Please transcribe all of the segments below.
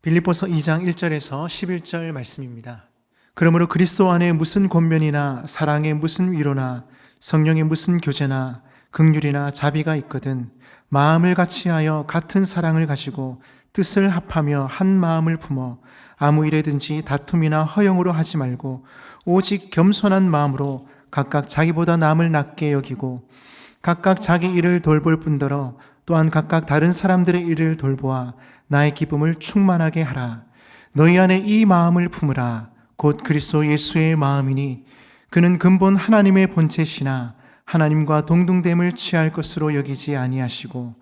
빌립보서 2장 1절에서 11절 말씀입니다. 그러므로 그리스도 안에 무슨 권면이나 사랑에 무슨 위로나 성령의 무슨 교제나 긍휼이나 자비가 있거든 마음을 같이하여 같은 사랑을 가지고 뜻을 합하며 한 마음을 품어 아무 일에든지 다툼이나 허영으로 하지 말고 오직 겸손한 마음으로 각각 자기보다 남을 낮게 여기고 각각 자기 일을 돌볼 뿐더러 또한 각각 다른 사람들의 일을 돌보아 나의 기쁨을 충만하게 하라. 너희 안에 이 마음을 품으라. 곧 그리스도 예수의 마음이니 그는 근본 하나님의 본체시나 하나님과 동등됨을 취할 것으로 여기지 아니하시고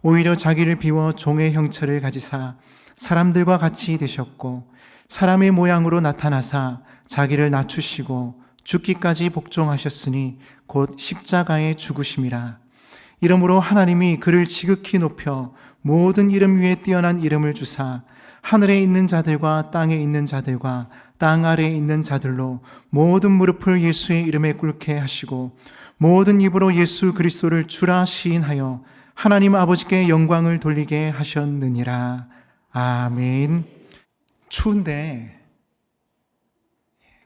오히려 자기를 비워 종의 형체를 가지사 사람들과 같이 되셨고 사람의 모양으로 나타나사 자기를 낮추시고 죽기까지 복종하셨으니 곧 십자가에 죽으심이라. 이러므로 하나님이 그를 지극히 높여 모든 이름 위에 뛰어난 이름을 주사 하늘에 있는 자들과 땅에 있는 자들과 땅 아래에 있는 자들로 모든 무릎을 예수의 이름에 꿇게 하시고 모든 입으로 예수 그리스도를 주라 시인하여 하나님 아버지께 영광을 돌리게 하셨느니라. 아멘. 추운데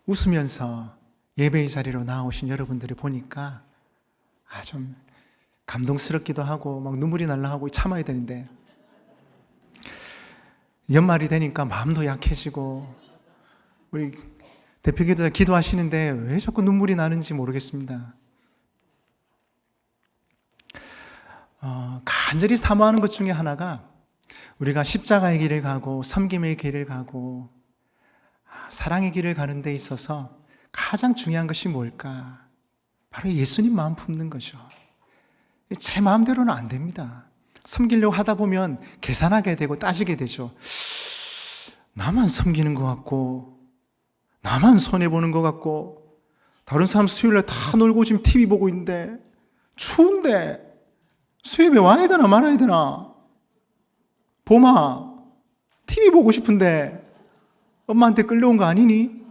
웃으면서 예배의 자리로 나오신 여러분들을 보니까 좀 감동스럽기도 하고 막 눈물이 날라 하고 참아야 되는데 연말이 되니까 마음도 약해지고 우리 대표기도 기도하시는데 왜 자꾸 눈물이 나는지 모르겠습니다. 간절히 사모하는 것 중에 하나가 우리가 십자가의 길을 가고 섬김의 길을 가고 사랑의 길을 가는 데 있어서 가장 중요한 것이 뭘까? 바로 예수님 마음 품는 거죠. 제 마음대로는 안 됩니다. 섬기려고 하다 보면 계산하게 되고 따지게 되죠. 나만 섬기는 것 같고 나만 손해보는 것 같고 다른 사람 수요일날 다 놀고 지금 TV 보고 있는데 추운데 수요일에 와야 되나 말아야 되나? 봄아 TV 보고 싶은데 엄마한테 끌려온 거 아니니?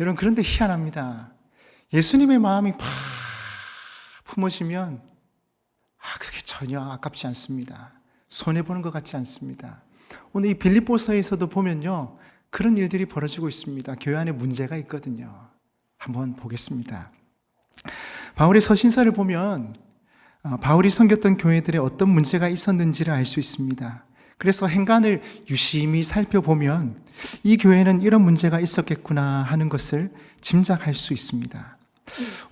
여러분 그런데 희한합니다. 예수님의 마음이 팍 품어지면 그게 전혀 아깝지 않습니다. 손해보는 것 같지 않습니다. 오늘 이 빌립보서에서도 보면요 그런 일들이 벌어지고 있습니다. 교회 안에 문제가 있거든요. 한번 보겠습니다. 바울의 서신서를 보면 바울이 섬겼던 교회들에 어떤 문제가 있었는지를 알 수 있습니다. 그래서 행간을 유심히 살펴보면 이 교회는 이런 문제가 있었겠구나 하는 것을 짐작할 수 있습니다.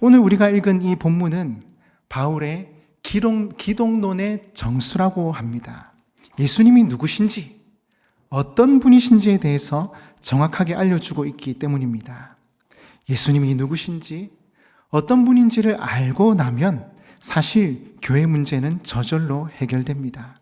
오늘 우리가 읽은 이 본문은 바울의 기독론의 정수라고 합니다. 예수님이 누구신지, 어떤 분이신지에 대해서 정확하게 알려주고 있기 때문입니다. 예수님이 누구신지, 어떤 분인지를 알고 나면 사실 교회 문제는 저절로 해결됩니다.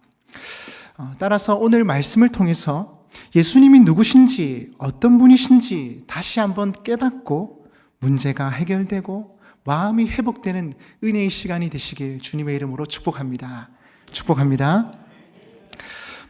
따라서 오늘 말씀을 통해서 예수님이 누구신지, 어떤 분이신지 다시 한번 깨닫고 문제가 해결되고 마음이 회복되는 은혜의 시간이 되시길 주님의 이름으로 축복합니다. 축복합니다.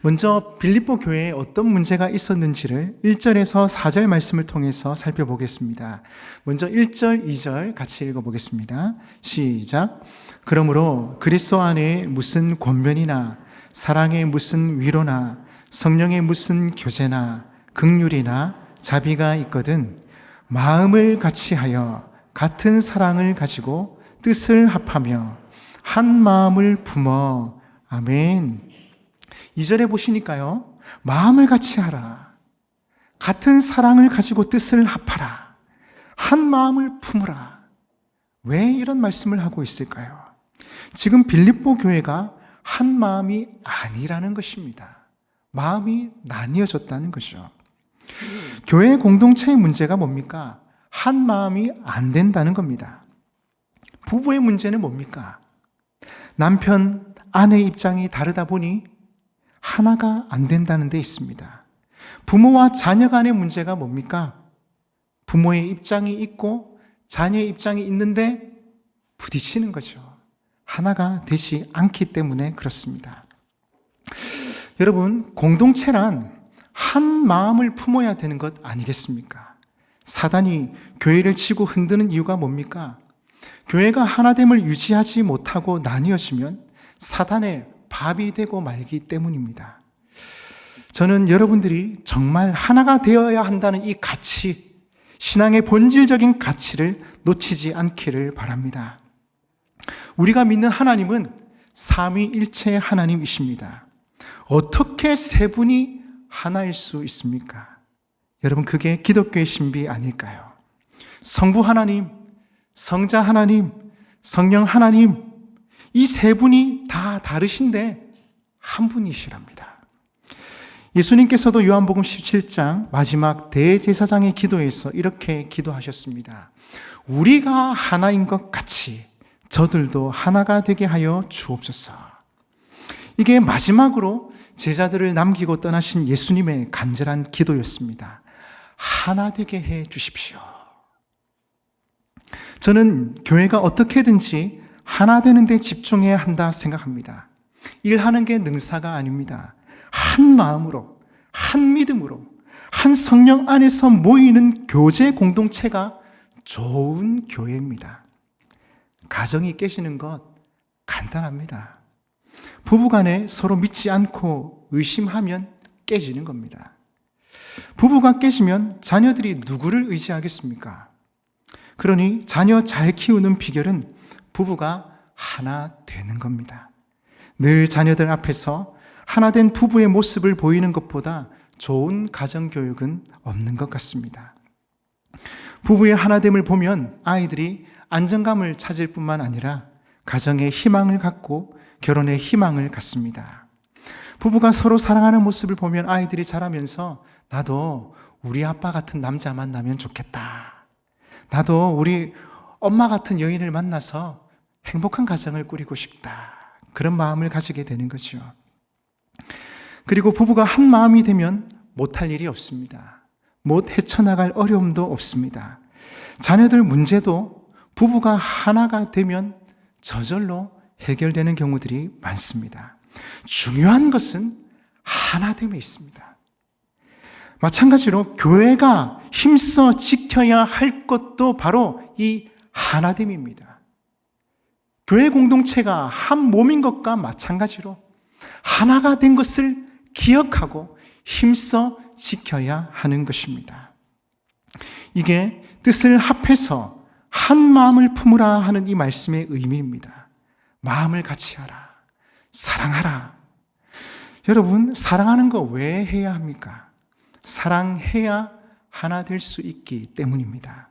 먼저 빌립보 교회에 어떤 문제가 있었는지를 1절에서 4절 말씀을 통해서 살펴보겠습니다. 먼저 1절, 2절 같이 읽어보겠습니다. 시작. 그러므로 그리스도 안에 무슨 권면이나 사랑의 무슨 위로나 성령의 무슨 교제나 긍휼이나 자비가 있거든 마음을 같이하여 같은 사랑을 가지고 뜻을 합하며 한 마음을 품어. 아멘. 2절에 보시니까요 마음을 같이하라, 같은 사랑을 가지고 뜻을 합하라, 한 마음을 품으라. 왜 이런 말씀을 하고 있을까요? 지금 빌립보 교회가 한 마음이 아니라는 것입니다. 마음이 나뉘어졌다는 것이죠. 교회 공동체의 문제가 뭡니까? 한 마음이 안 된다는 겁니다. 부부의 문제는 뭡니까? 남편, 아내의 입장이 다르다 보니 하나가 안 된다는 데 있습니다. 부모와 자녀 간의 문제가 뭡니까? 부모의 입장이 있고 자녀의 입장이 있는데 부딪히는 거죠. 하나가 되지 않기 때문에 그렇습니다. 여러분, 공동체란 한 마음을 품어야 되는 것 아니겠습니까? 사단이 교회를 치고 흔드는 이유가 뭡니까? 교회가 하나됨을 유지하지 못하고 나뉘어지면 사단의 밥이 되고 말기 때문입니다. 저는 여러분들이 정말 하나가 되어야 한다는 이 가치, 신앙의 본질적인 가치를 놓치지 않기를 바랍니다. 우리가 믿는 하나님은 삼위일체의 하나님이십니다. 어떻게 세 분이 하나일 수 있습니까? 여러분, 그게 기독교의 신비 아닐까요? 성부 하나님, 성자 하나님, 성령 하나님, 이 세 분이 다 다르신데 한 분이시랍니다. 예수님께서도 요한복음 17장 마지막 대제사장의 기도에서 이렇게 기도하셨습니다. 우리가 하나인 것 같이 저들도 하나가 되게 하여 주옵소서. 이게 마지막으로 제자들을 남기고 떠나신 예수님의 간절한 기도였습니다. 하나 되게 해 주십시오. 저는 교회가 어떻게든지 하나 되는 데 집중해야 한다 생각합니다. 일하는 게 능사가 아닙니다. 한 마음으로, 한 믿음으로, 한 성령 안에서 모이는 교제 공동체가 좋은 교회입니다. 가정이 깨지는 것 간단합니다. 부부간에 서로 믿지 않고 의심하면 깨지는 겁니다. 부부가 깨지면 자녀들이 누구를 의지하겠습니까? 그러니 자녀 잘 키우는 비결은 부부가 하나 되는 겁니다. 늘 자녀들 앞에서 하나된 부부의 모습을 보이는 것보다 좋은 가정교육은 없는 것 같습니다. 부부의 하나됨을 보면 아이들이 안정감을 찾을 뿐만 아니라 가정에 희망을 갖고 결혼에 희망을 갖습니다. 부부가 서로 사랑하는 모습을 보면 아이들이 자라면서 나도 우리 아빠 같은 남자 만나면 좋겠다. 나도 우리 엄마 같은 여인을 만나서 행복한 가정을 꾸리고 싶다. 그런 마음을 가지게 되는 거죠. 그리고 부부가 한 마음이 되면 못할 일이 없습니다. 못 헤쳐나갈 어려움도 없습니다. 자녀들 문제도 부부가 하나가 되면 저절로 해결되는 경우들이 많습니다. 중요한 것은 하나됨에 있습니다. 마찬가지로 교회가 힘써 지켜야 할 것도 바로 이 하나됨입니다. 교회 공동체가 한 몸인 것과 마찬가지로 하나가 된 것을 기억하고 힘써 지켜야 하는 것입니다. 이게 뜻을 합해서 한 마음을 품으라 하는 이 말씀의 의미입니다. 마음을 같이 하라. 사랑하라. 여러분, 사랑하는 거 왜 해야 합니까? 사랑해야 하나 될 수 있기 때문입니다.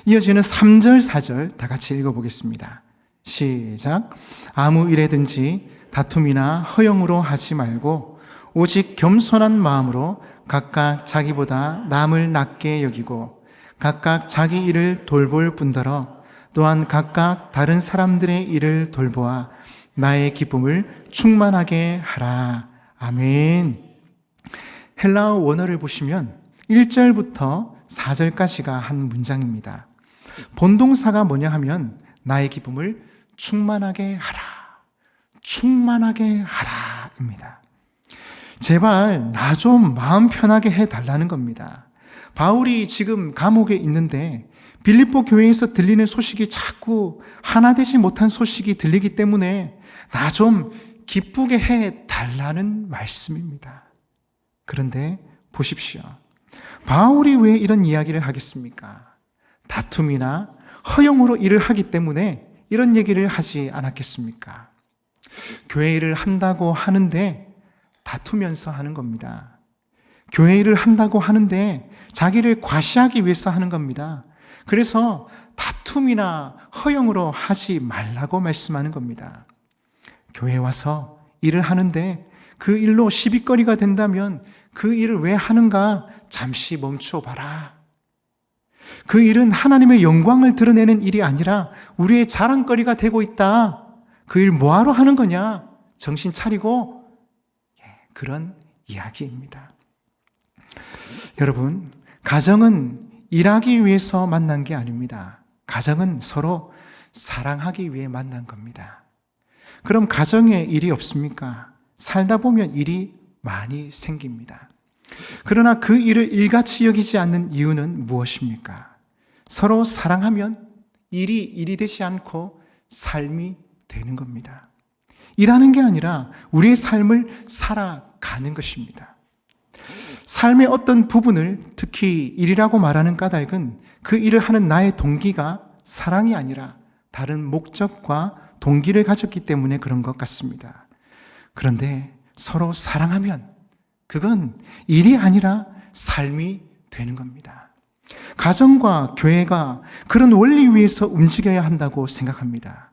이어지는 3절, 4절 다 같이 읽어보겠습니다. 시작. 아무 일에든지 다툼이나 허영으로 하지 말고 오직 겸손한 마음으로 각각 자기보다 남을 낮게 여기고 각각 자기 일을 돌볼 뿐더러 또한 각각 다른 사람들의 일을 돌보아 나의 기쁨을 충만하게 하라. 아멘. 헬라어 원어를 보시면 1절부터 4절까지가 한 문장입니다. 본동사가 뭐냐 하면 나의 기쁨을 충만하게 하라. 충만하게 하라 입니다. 제발 나 좀 마음 편하게 해달라는 겁니다. 바울이 지금 감옥에 있는데 빌립보 교회에서 들리는 소식이 자꾸 하나 되지 못한 소식이 들리기 때문에 나 좀 기쁘게 해달라는 말씀입니다. 그런데 보십시오. 바울이 왜 이런 이야기를 하겠습니까? 다툼이나 허영으로 일을 하기 때문에 이런 얘기를 하지 않았겠습니까? 교회 일을 한다고 하는데 다투면서 하는 겁니다. 교회 일을 한다고 하는데 자기를 과시하기 위해서 하는 겁니다. 그래서 다툼이나 허영으로 하지 말라고 말씀하는 겁니다. 교회에 와서 일을 하는데 그 일로 시비거리가 된다면 그 일을 왜 하는가 잠시 멈추어 봐라. 그 일은 하나님의 영광을 드러내는 일이 아니라 우리의 자랑거리가 되고 있다. 그 일 뭐하러 하는 거냐? 정신 차리고 그런 이야기입니다. 여러분, 가정은 일하기 위해서 만난 게 아닙니다. 가정은 서로 사랑하기 위해 만난 겁니다. 그럼 가정에 일이 없습니까? 살다 보면 일이 많이 생깁니다. 그러나 그 일을 일같이 여기지 않는 이유는 무엇입니까? 서로 사랑하면 일이 되지 않고 삶이 되는 겁니다. 일하는 게 아니라 우리의 삶을 살아가는 것입니다. 삶의 어떤 부분을, 특히 일이라고 말하는 까닭은 그 일을 하는 나의 동기가 사랑이 아니라 다른 목적과 동기를 가졌기 때문에 그런 것 같습니다. 그런데 서로 사랑하면 그건 일이 아니라 삶이 되는 겁니다. 가정과 교회가 그런 원리 위에서 움직여야 한다고 생각합니다.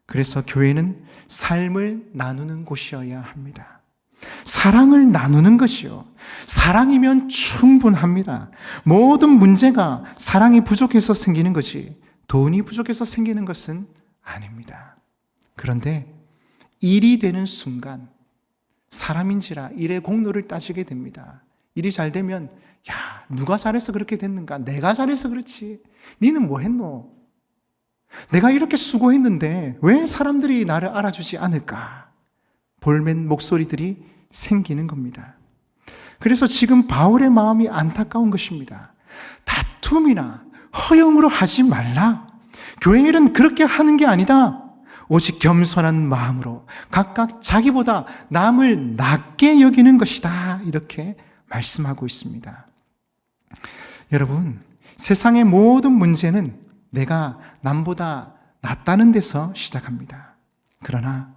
그래서 교회는 삶을 나누는 곳이어야 합니다. 사랑을 나누는 것이요. 사랑이면 충분합니다. 모든 문제가 사랑이 부족해서 생기는 것이 돈이 부족해서 생기는 것은 아닙니다. 그런데 일이 되는 순간 사람인지라 일의 공로를 따지게 됩니다. 일이 잘 되면 야, 누가 잘해서 그렇게 됐는가? 내가 잘해서 그렇지. 니는 뭐 했노? 내가 이렇게 수고했는데 왜 사람들이 나를 알아주지 않을까? 볼멘 목소리들이 생기는 겁니다. 그래서 지금 바울의 마음이 안타까운 것입니다. 다툼이나 허영으로 하지 말라. 교회 일은 그렇게 하는 게 아니다. 오직 겸손한 마음으로 각각 자기보다 남을 낮게 여기는 것이다. 이렇게 말씀하고 있습니다. 여러분, 세상의 모든 문제는 내가 남보다 낫다는 데서 시작합니다. 그러나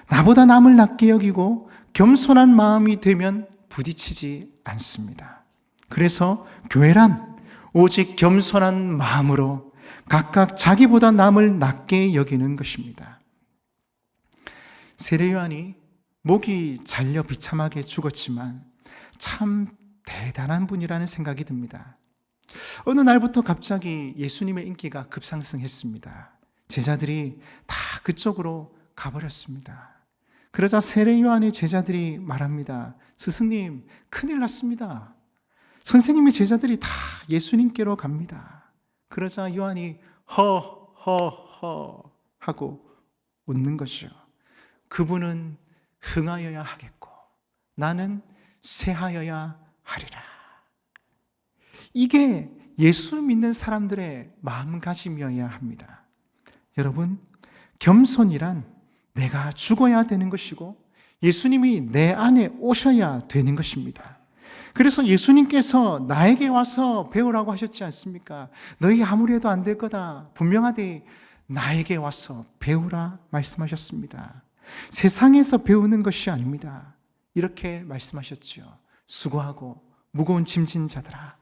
나보다 남을 낮게 여기고 겸손한 마음이 되면 부딪히지 않습니다. 그래서 교회란 오직 겸손한 마음으로 각각 자기보다 남을 낮게 여기는 것입니다. 세례 요한이 목이 잘려 비참하게 죽었지만 참 대단한 분이라는 생각이 듭니다. 어느 날부터 갑자기 예수님의 인기가 급상승했습니다. 제자들이 다 그쪽으로 가버렸습니다. 그러자 세례 요한의 제자들이 말합니다. 스승님, 큰일 났습니다. 선생님의 제자들이 다 예수님께로 갑니다. 그러자 요한이 허허허 하고 웃는 것이요. 그분은 흥하여야 하겠고 나는 쇠하여야 하리라. 이게 예수 믿는 사람들의 마음가짐이어야 합니다. 여러분, 겸손이란 내가 죽어야 되는 것이고 예수님이 내 안에 오셔야 되는 것입니다. 그래서 예수님께서 나에게 와서 배우라고 하셨지 않습니까? 너희 아무리 해도 안 될 거다. 분명하되 나에게 와서 배우라 말씀하셨습니다. 세상에서 배우는 것이 아닙니다. 이렇게 말씀하셨죠. 수고하고 무거운 짐진 자들아,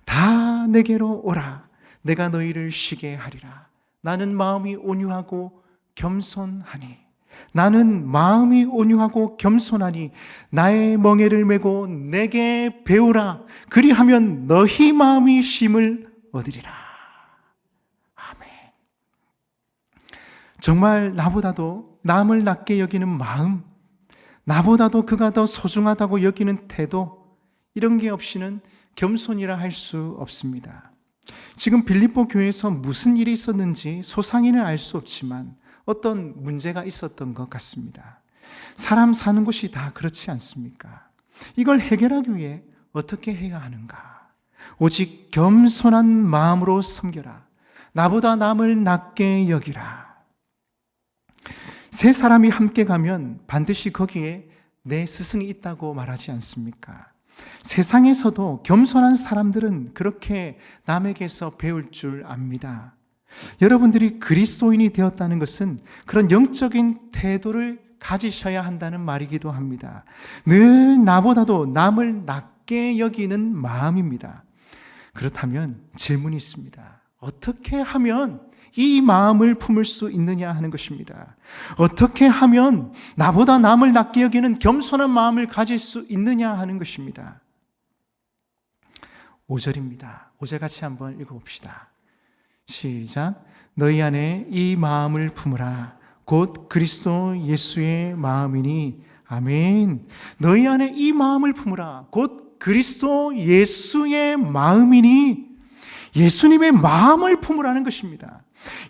다 내게로 오라. 내가 너희를 쉬게 하리라. 나는 마음이 온유하고 겸손하니. 나는 마음이 온유하고 겸손하니 나의 멍에를 메고 내게 배우라. 그리하면 너희 마음이 쉼을 얻으리라. 아멘. 정말 나보다도 남을 낮게 여기는 마음, 나보다도 그가 더 소중하다고 여기는 태도, 이런 게 없이는 겸손이라 할 수 없습니다. 지금 빌립보 교회에서 무슨 일이 있었는지 소상히는 알 수 없지만 어떤 문제가 있었던 것 같습니다. 사람 사는 곳이 다 그렇지 않습니까? 이걸 해결하기 위해 어떻게 해야 하는가? 오직 겸손한 마음으로 섬겨라. 나보다 남을 낮게 여기라. 세 사람이 함께 가면 반드시 거기에 내 스승이 있다고 말하지 않습니까? 세상에서도 겸손한 사람들은 그렇게 남에게서 배울 줄 압니다. 여러분들이 그리스도인이 되었다는 것은 그런 영적인 태도를 가지셔야 한다는 말이기도 합니다. 늘 나보다도 남을 낮게 여기는 마음입니다. 그렇다면 질문이 있습니다. 어떻게 하면 이 마음을 품을 수 있느냐 하는 것입니다. 어떻게 하면 나보다 남을 낮게 여기는 겸손한 마음을 가질 수 있느냐 하는 것입니다. 5절입니다. 5절 같이 한번 읽어봅시다. 시작. 너희 안에 이 마음을 품으라. 곧 그리스도 예수의 마음이니. 아멘. 너희 안에 이 마음을 품으라. 곧 그리스도 예수의 마음이니. 예수님의 마음을 품으라는 것입니다.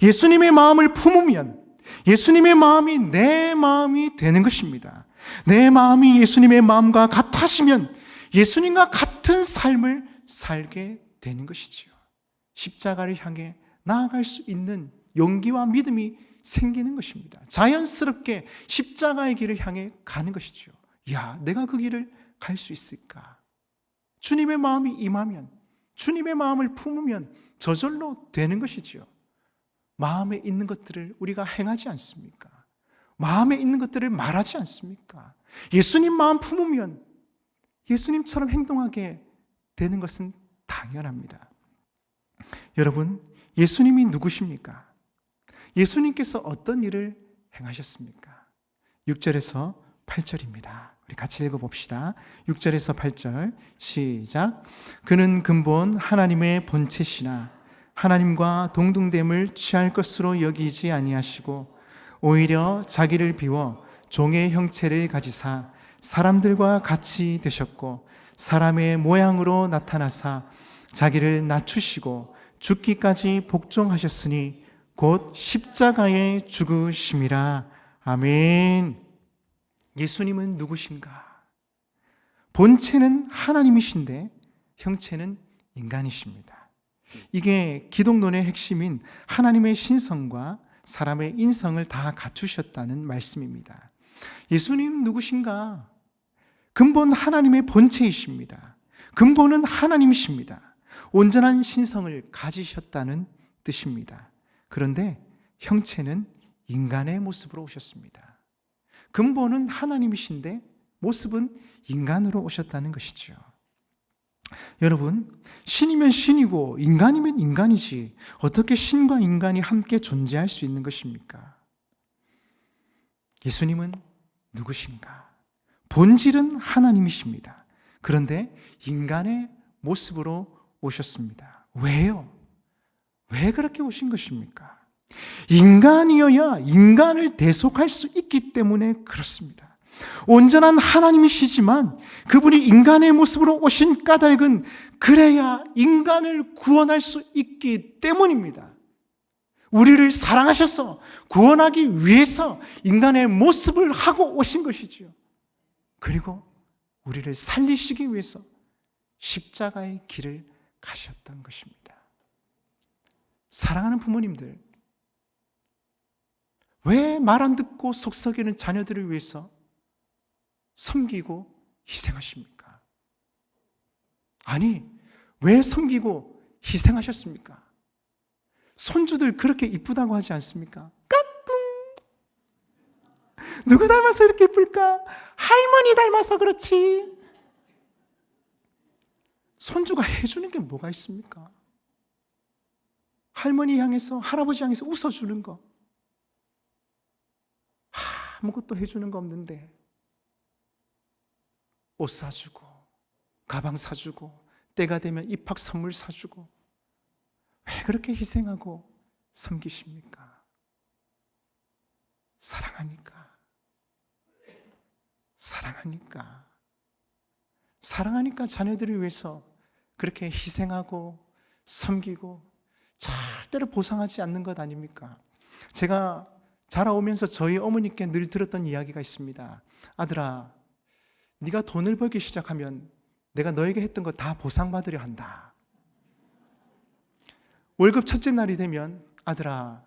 예수님의 마음을 품으면 예수님의 마음이 내 마음이 되는 것입니다. 내 마음이 예수님의 마음과 같아지면 예수님과 같은 삶을 살게 되는 것이지요. 십자가를 향해 나아갈 수 있는 용기와 믿음이 생기는 것입니다. 자연스럽게 십자가의 길을 향해 가는 것이죠. 야, 내가 그 길을 갈 수 있을까? 주님의 마음이 임하면, 주님의 마음을 품으면 저절로 되는 것이지요. 마음에 있는 것들을 우리가 행하지 않습니까? 마음에 있는 것들을 말하지 않습니까? 예수님 마음 품으면 예수님처럼 행동하게 되는 것은 당연합니다. 여러분, 예수님이 누구십니까? 예수님께서 어떤 일을 행하셨습니까? 6절에서 8절입니다. 우리 같이 읽어봅시다. 6절에서 8절 시작. 그는 근본 하나님의 본체시나 하나님과 동등됨을 취할 것으로 여기지 아니하시고 오히려 자기를 비워 종의 형체를 가지사 사람들과 같이 되셨고 사람의 모양으로 나타나사 자기를 낮추시고 죽기까지 복종하셨으니 곧 십자가에 죽으심이라. 아멘. 예수님은 누구신가? 본체는 하나님이신데 형체는 인간이십니다. 이게 기독론의 핵심인 하나님의 신성과 사람의 인성을 다 갖추셨다는 말씀입니다. 예수님 누구신가? 근본 하나님의 본체이십니다. 근본은 하나님이십니다. 온전한 신성을 가지셨다는 뜻입니다. 그런데 형체는 인간의 모습으로 오셨습니다. 근본은 하나님이신데 모습은 인간으로 오셨다는 것이죠. 여러분, 신이면 신이고 인간이면 인간이지 어떻게 신과 인간이 함께 존재할 수 있는 것입니까? 예수님은 누구신가? 본질은 하나님이십니다. 그런데 인간의 모습으로 오셨습니다. 왜요? 왜 그렇게 오신 것입니까? 인간이어야 인간을 대속할 수 있기 때문에 그렇습니다. 온전한 하나님이시지만 그분이 인간의 모습으로 오신 까닭은 그래야 인간을 구원할 수 있기 때문입니다. 우리를 사랑하셔서 구원하기 위해서 인간의 모습을 하고 오신 것이지요. 그리고 우리를 살리시기 위해서 십자가의 길을 가셨던 것입니다. 사랑하는 부모님들, 왜 말 안 듣고 속 썩이는 자녀들을 위해서 섬기고 희생하십니까? 아니, 왜 섬기고 희생하셨습니까? 손주들 그렇게 이쁘다고 하지 않습니까? 까꿍! 누구 닮아서 이렇게 이쁠까? 할머니 닮아서 그렇지. 손주가 해주는 게 뭐가 있습니까? 할머니 향해서, 할아버지 향해서 웃어주는 거. 아무것도 해주는 거 없는데 옷 사주고 가방 사주고 때가 되면 입학 선물 사주고 왜 그렇게 희생하고 섬기십니까? 사랑하니까. 사랑하니까 자녀들을 위해서 그렇게 희생하고 섬기고 절대로 보상하지 않는 것 아닙니까? 제가 자라오면서 저희 어머니께 늘 들었던 이야기가 있습니다. 아들아, 네가 돈을 벌기 시작하면 내가 너에게 했던 거 다 보상받으려 한다. 월급 첫째 날이 되면 아들아,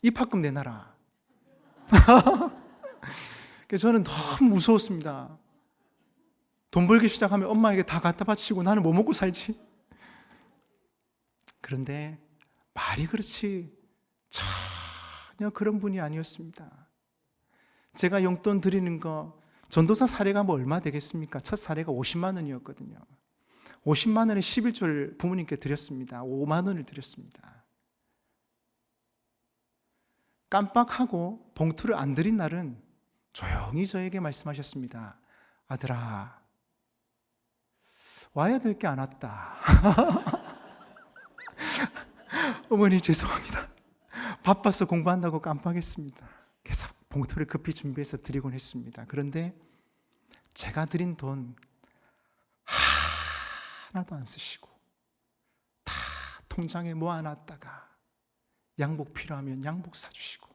입학금 내놔라. 저는 너무 무서웠습니다. 돈 벌기 시작하면 엄마에게 다 갖다 바치고 나는 뭐 먹고 살지? 그런데 말이 그렇지 전혀 그런 분이 아니었습니다. 제가 용돈 드리는 거 전도사 사례가 뭐 얼마 되겠습니까? 첫 사례가 50만 원이었거든요. 50만 원에 11조를 부모님께 드렸습니다. 5만 원을 드렸습니다. 깜빡하고 봉투를 안 드린 날은 조용히 저에게 말씀하셨습니다. 아들아, 와야 될 게 안 왔다. 어머니 죄송합니다. 바빠서 공부한다고 깜빡했습니다. 그래서 봉투를 급히 준비해서 드리곤 했습니다. 그런데 제가 드린 돈 하나도 안 쓰시고 다 통장에 모아놨다가 양복 필요하면 양복 사주시고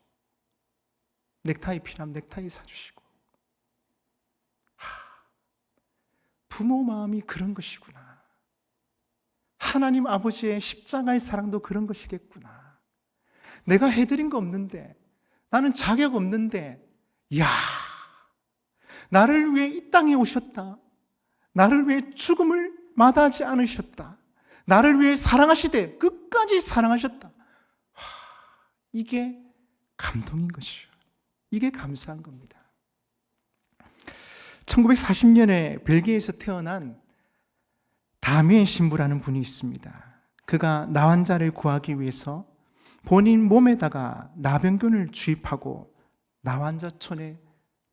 넥타이 필요하면 넥타이 사주시고 부모 마음이 그런 것이구나. 하나님 아버지의 십자가의 사랑도 그런 것이겠구나. 내가 해드린 거 없는데 나는 자격 없는데, 야, 나를 위해 이 땅에 오셨다. 나를 위해 죽음을 마다하지 않으셨다. 나를 위해 사랑하시되 끝까지 사랑하셨다. 이게 감동인 것이죠. 이게 감사한 겁니다. 1940년에 벨기에에서 태어난 다미엔 신부라는 분이 있습니다. 그가 나환자를 구하기 위해서 본인 몸에다가 나병균을 주입하고 나환자촌에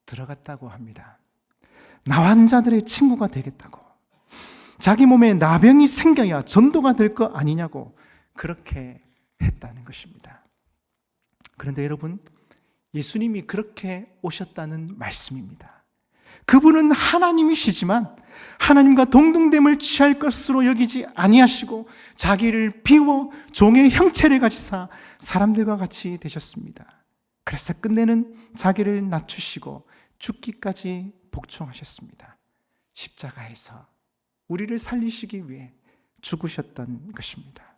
들어갔다고 합니다. 나환자들의 친구가 되겠다고, 자기 몸에 나병이 생겨야 전도가 될 거 아니냐고 그렇게 했다는 것입니다. 그런데 여러분, 예수님이 그렇게 오셨다는 말씀입니다. 그분은 하나님이시지만 하나님과 동등됨을 취할 것으로 여기지 아니하시고 자기를 비워 종의 형체를 가지사 사람들과 같이 되셨습니다. 그래서 끝내는 자기를 낮추시고 죽기까지 복종하셨습니다. 십자가에서 우리를 살리시기 위해 죽으셨던 것입니다.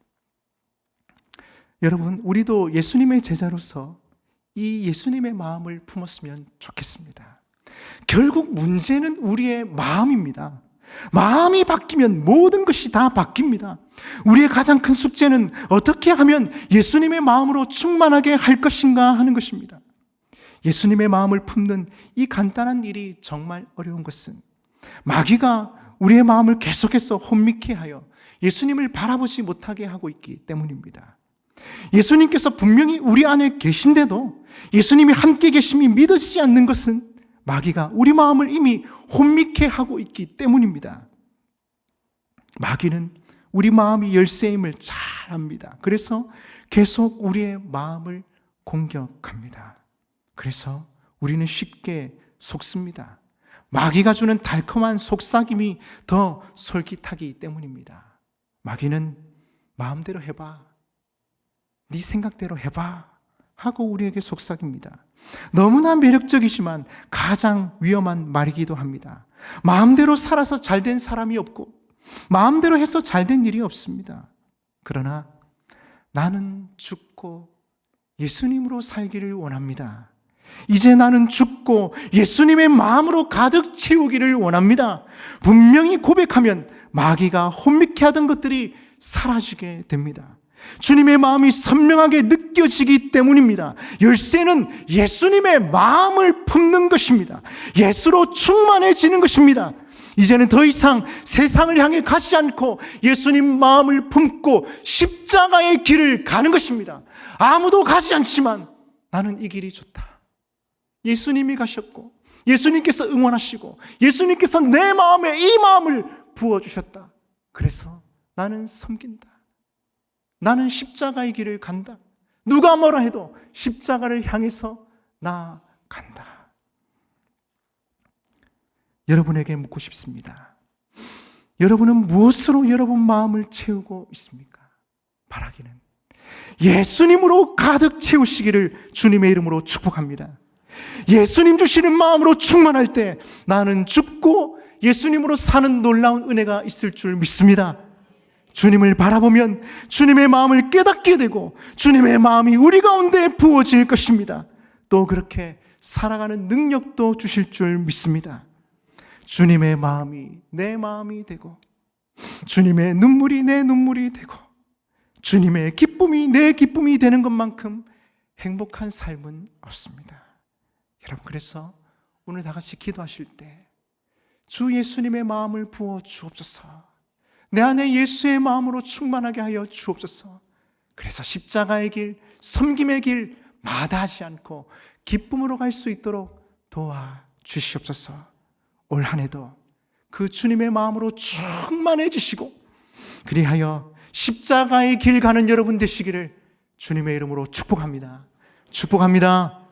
여러분, 우리도 예수님의 제자로서 이 예수님의 마음을 품었으면 좋겠습니다. 결국 문제는 우리의 마음입니다. 마음이 바뀌면 모든 것이 다 바뀝니다. 우리의 가장 큰 숙제는 어떻게 하면 예수님의 마음으로 충만하게 할 것인가 하는 것입니다. 예수님의 마음을 품는 이 간단한 일이 정말 어려운 것은 마귀가 우리의 마음을 계속해서 혼미케 하여 예수님을 바라보지 못하게 하고 있기 때문입니다. 예수님께서 분명히 우리 안에 계신데도 예수님이 함께 계심이 믿어지지 않는 것은 마귀가 우리 마음을 이미 혼미케 하고 있기 때문입니다. 마귀는 우리 마음이 열쇠임을 잘 압니다. 그래서 계속 우리의 마음을 공격합니다. 그래서 우리는 쉽게 속습니다. 마귀가 주는 달콤한 속삭임이 더 솔깃하기 때문입니다. 마귀는 마음대로 해봐, 네 생각대로 해봐 하고 우리에게 속삭입니다. 너무나 매력적이지만 가장 위험한 말이기도 합니다. 마음대로 살아서 잘된 사람이 없고 마음대로 해서 잘된 일이 없습니다. 그러나 나는 죽고 예수님으로 살기를 원합니다. 이제 나는 죽고 예수님의 마음으로 가득 채우기를 원합니다. 분명히 고백하면 마귀가 혼미케 하던 것들이 사라지게 됩니다. 주님의 마음이 선명하게 느껴지기 때문입니다. 열쇠는 예수님의 마음을 품는 것입니다. 예수로 충만해지는 것입니다. 이제는 더 이상 세상을 향해 가지 않고 예수님 마음을 품고 십자가의 길을 가는 것입니다. 아무도 가지 않지만 나는 이 길이 좋다. 예수님이 가셨고 예수님께서 응원하시고 예수님께서 내 마음에 이 마음을 부어주셨다. 그래서 나는 섬긴다. 나는 십자가의 길을 간다. 누가 뭐라 해도 십자가를 향해서 나아간다. 여러분에게 묻고 싶습니다. 여러분은 무엇으로 여러분 마음을 채우고 있습니까? 바라기는 예수님으로 가득 채우시기를 주님의 이름으로 축복합니다. 예수님 주시는 마음으로 충만할 때 나는 죽고 예수님으로 사는 놀라운 은혜가 있을 줄 믿습니다. 주님을 바라보면 주님의 마음을 깨닫게 되고 주님의 마음이 우리 가운데 부어질 것입니다. 또 그렇게 살아가는 능력도 주실 줄 믿습니다. 주님의 마음이 내 마음이 되고 주님의 눈물이 내 눈물이 되고 주님의 기쁨이 내 기쁨이 되는 것만큼 행복한 삶은 없습니다. 여러분, 그래서 오늘 다 같이 기도하실 때 주 예수님의 마음을 부어 주옵소서. 내 안에 예수의 마음으로 충만하게 하여 주옵소서. 그래서 십자가의 길, 섬김의 길 마다하지 않고 기쁨으로 갈 수 있도록 도와주시옵소서. 올 한 해도 그 주님의 마음으로 충만해지시고 그리하여 십자가의 길 가는 여러분 되시기를 주님의 이름으로 축복합니다. 축복합니다.